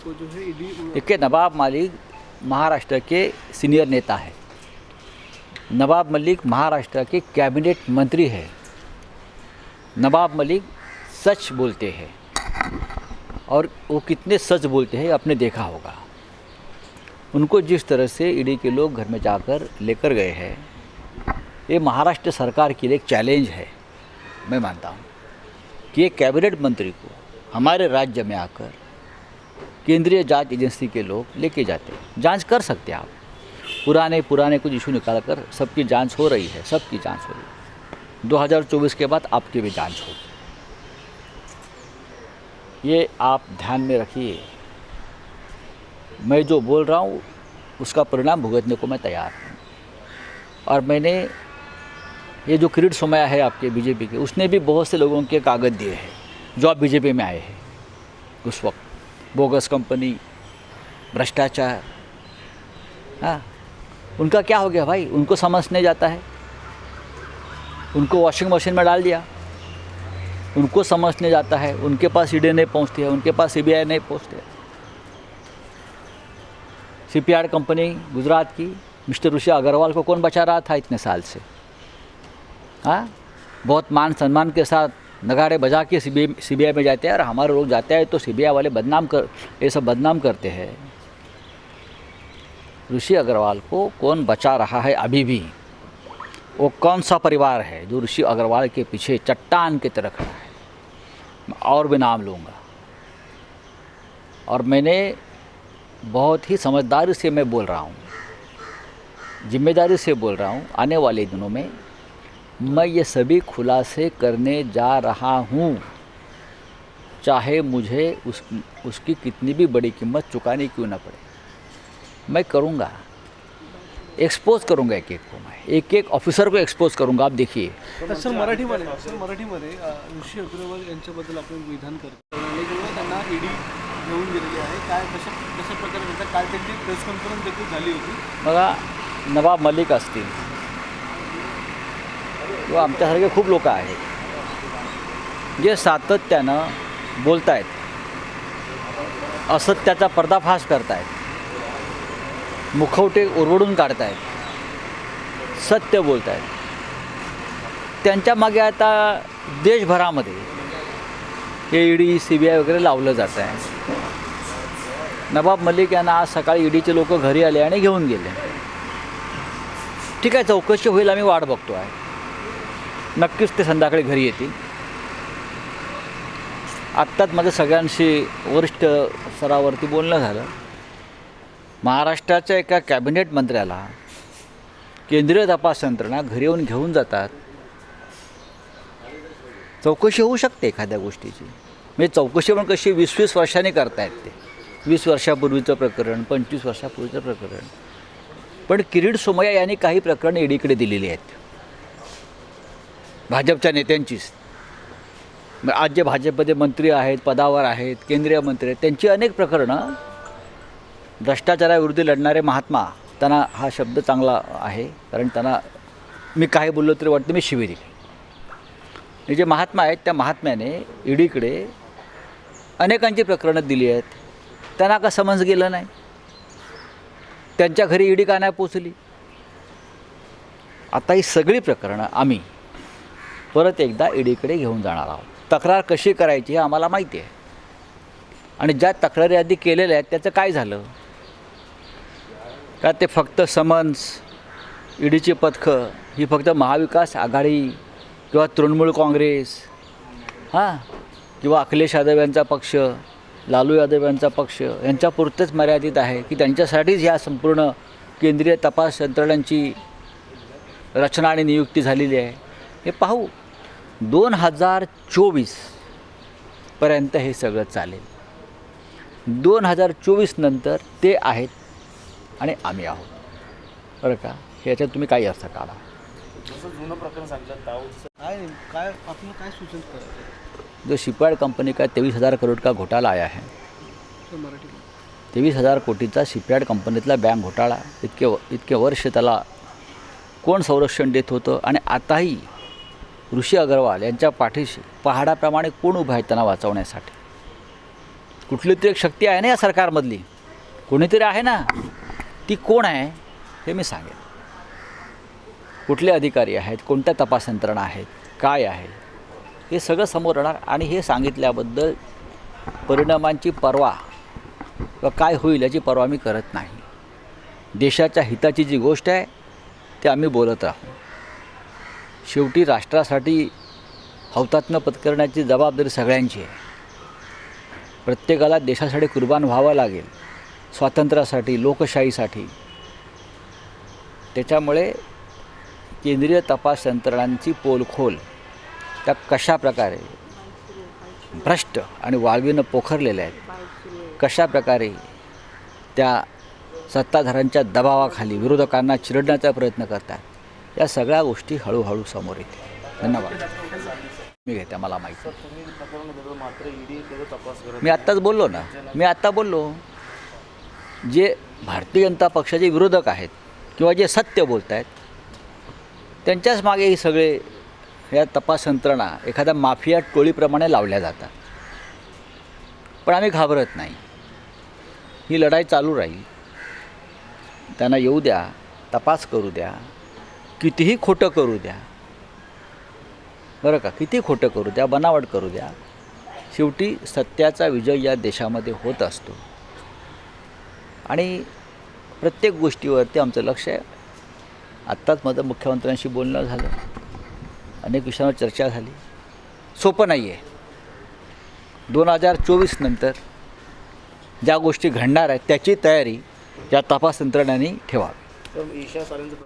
को जो है ईडी। देखिए, नवाब मलिक महाराष्ट्र के सीनियर नेता है। नवाब मलिक महाराष्ट्र के कैबिनेट मंत्री है। नवाब मलिक सच बोलते हैं, और वो कितने सच बोलते हैं आपने देखा होगा। उनको जिस तरह से ईडी के लोग घर में जाकर लेकर गए हैं, ये महाराष्ट्र सरकार के लिए एक चैलेंज है। मैं मानता हूँ कि एक कैबिनेट मंत्री को हमारे राज्य में आकर केंद्रीय जांच एजेंसी के लोग लेके जाते हैं। जांच कर सकते हैं आप, पुराने कुछ इशू निकाल कर सबकी जांच हो रही है, सबकी जांच हो रही है। 2024 के बाद आपकी भी जांच होगी, ये आप ध्यान में रखिए। मैं जो बोल रहा हूँ उसका परिणाम भुगतने को मैं तैयार हूँ। और मैंने ये जो किरीट सोमैया है आपके बीजेपी के, उसने भी बहुत से लोगों के कागज़ दिए हैं जो आप बीजेपी में आए हैं उस वक्त। बोगस कंपनी, भ्रष्टाचार, हाँ, उनका क्या हो गया भाई? उनको समझने जाता है, उनको वॉशिंग मशीन में डाल दिया। उनको समझने जाता है, उनके पास ईडी नहीं पहुंचती है, उनके पास सीबीआई नहीं पहुंचती है। सीपीआर कंपनी गुजरात की, मिस्टर ऋषि अग्रवाल को कौन बचा रहा था इतने साल से? हाँ, बहुत मान सम्मान के साथ नगाड़े बजा के सीबीआई में जाते हैं, और हमारे लोग जाते हैं तो सीबीआई वाले ये सब बदनाम करते हैं। ऋषि अग्रवाल को कौन बचा रहा है अभी भी? वो कौन सा परिवार है जो ऋषि अग्रवाल के पीछे चट्टान की तरह खड़ा है? मैं और भी नाम लूँगा। और मैंने बहुत ही समझदारी से मैं बोल रहा हूँ, जिम्मेदारी से बोल रहा हूँ। आने वाले दिनों में मैं ये सभी खुलासे करने जा रहा हूँ, चाहे मुझे उसकी कितनी भी बड़ी कीमत चुकानी क्यों ना पड़े। मैं करूँगा, एक्सपोज करूँगा एक को, मैं एक ऑफिसर को एक्सपोज करूँगा। आप देखिए सर मराठीमध्ये ऋषी अग्रवाल यांच्याबद्दल आपण विधान करतो, त्यांना ईडी घेऊन गेलेली आहे। काय कशा प्रकारे म्हणतात, काल त्यांची प्रेस कॉन्फरन्स देखील झाली होती। बघा, नवाब मलिक असतील किंवा आमच्यासारखे खूप लोक आहेत जे सातत्यानं बोलत आहेत, असत्याचा पर्दाफाश करतायत, मुखवटे ओरडून काढतायत, सत्य बोलतायत। त्यांच्या मागे आता देशभरामध्ये हे ईडी सीबीआय वगैरे लावलं जात आहे। नवाब मलिक यांना आज सकाळी ईडीचे लोक घरी आले आणि घेऊन गेले। ठीक आहे, चौकशी होईल, आम्ही वाट बघतो आहे। नक्कीच ते संध्याकाळी घरी येतील। आत्ताच माझं सगळ्यांशी वरिष्ठ स्तरावरती बोलणं झालं। महाराष्ट्राच्या एका कॅबिनेट मंत्र्याला केंद्रीय तपास यंत्रणा घरी येऊन घेऊन जातात। चौकशी होऊ शकते एखाद्या गोष्टीची, म्हणजे चौकशी पण कशी 20-20 वर्षांनी करतायत ते। 20 वर्षापूर्वीचं प्रकरण, 25 वर्षापूर्वीचं प्रकरण। पण किरीट सोमैया यांनी काही प्रकरणं ईडीकडे दिलेली आहेत, भाजपच्या नेत्यांचीच। आज जे भाजपमध्ये मंत्री आहेत, पदावर आहेत, केंद्रीय मंत्री आहेत, त्यांची अनेक प्रकरणं भ्रष्टाचाराविरुद्ध लढणारे महात्मा, त्यांना हा शब्द चांगला आहे, कारण त्यांना मी काय बोललो तरी वाटतं मी शिवी दिली। हे जे महात्मा आहेत, त्या महात्म्याने ईडीकडे अनेकांची प्रकरणं दिली आहेत, त्यांना का समज गेलं नाही? त्यांच्या घरी ईडी का नाही पोचली? आता ही सगळी प्रकरणं आम्ही परत एकदा ईडीकडे घेऊन जाणार आहोत। तक्रार कशी करायची हे आम्हाला माहिती आहे, आणि ज्या तक्रारी आधी केलेल्या आहेत त्याचं काय झालं? का ते फक्त समन्स, ईडीची पथकं ही फक्त महाविकास आघाडी किंवा तृणमूल काँग्रेस, हां, किंवा अखिलेश यादव यांचा पक्ष, लालू यादव यांचा पक्ष यांच्यापुरतेच मर्यादित आहे की त्यांच्यासाठीच ह्या संपूर्ण केंद्रीय तपास यंत्रणांची रचना आणि नियुक्ती झालेली आहे? हे पाहू। 2024 पर्यंत हे सगळं चालेल। 2024 नंतर ते आहेत आणि आम्ही आहोत, बरं का? ह्याच्यात तुम्ही काही अर्थ काढा। जसं जुनं प्रकरण सांगितलं, काय आपलं काय सूचन करायचं? जो शिपयार्ड कंपनी का 23,000 करोड़ का घोटाला आया है, 23,000 कोटीचा शिपयार्ड कंपनीतला बँक घोटाळा, इतके वर्ष त्याला कोण संरक्षण देत होतं? आणि आताही ऋषी अग्रवाल यांच्या पाठीशी पहाडाप्रमाणे कोण उभं आहे त्यांना वाचवण्यासाठी? कुठली तरी एक शक्ती आहे ना या सरकारमधली, कोणीतरी आहे ना, ती कोण आहे हे मी सांगेन. कुठले अधिकारी आहेत, कोणत्या तपास यंत्रणा आहेत, काय आहे, हे सगळं समोर येणार. आणि हे सांगितल्याबद्दल परिणामांची पर्वा किंवा काय होईल याची पर्वा मी करत नाही. देशाच्या हिताची जी गोष्ट आहे ते आम्ही बोलत राहू. शेवटी राष्ट्रासाठी हौतात्म्य पत्करण्याची जबाबदारी सगळ्यांची आहे. प्रत्येकाला देशासाठी कुर्बान व्हावं लागेल, स्वातंत्र्यासाठी, लोकशाहीसाठी. त्याच्यामुळे केंद्रीय तपास यंत्रणांची पोलखोल त्या कशाप्रकारे भ्रष्ट आणि वाळवीनं पोखरलेल्या आहेत, कशाप्रकारे त्या सत्ताधाऱ्यांच्या दबावाखाली विरोधकांना चिरडण्याचा प्रयत्न करतात, या सगळ्या गोष्टी हळूहळू समोर येतील. धन्यवाद. मी घेते, मला माहिती. मी आत्ताच बोललो ना, जे भारतीय जनता पक्षाचे विरोधक आहेत किंवा जे सत्य बोलत आहेत त्यांच्याच मागे ही सगळे या तपास यंत्रणा एखाद्या माफिया टोळीप्रमाणे लावल्या जातात. पण आम्ही घाबरत नाही. ही लढाई चालू राहील. त्यांना येऊ द्या, तपास करू द्या, कितीही खोटं करू द्या, बरं का, किती खोटं करू द्या, बनावट करू द्या, शेवटी सत्याचा विजय या देशामध्ये होत असतो. आणि प्रत्येक गोष्टीवरती आमचं लक्ष आहे. आत्ताच माझं मुख्यमंत्र्यांशी बोलणं झालं, अनेक विषयांवर चर्चा झाली. सोपं नाही आहे. 2024 नंतर ज्या गोष्टी घडणार आहेत त्याची तयारी या तपास यंत्रणांनी ठेवावी.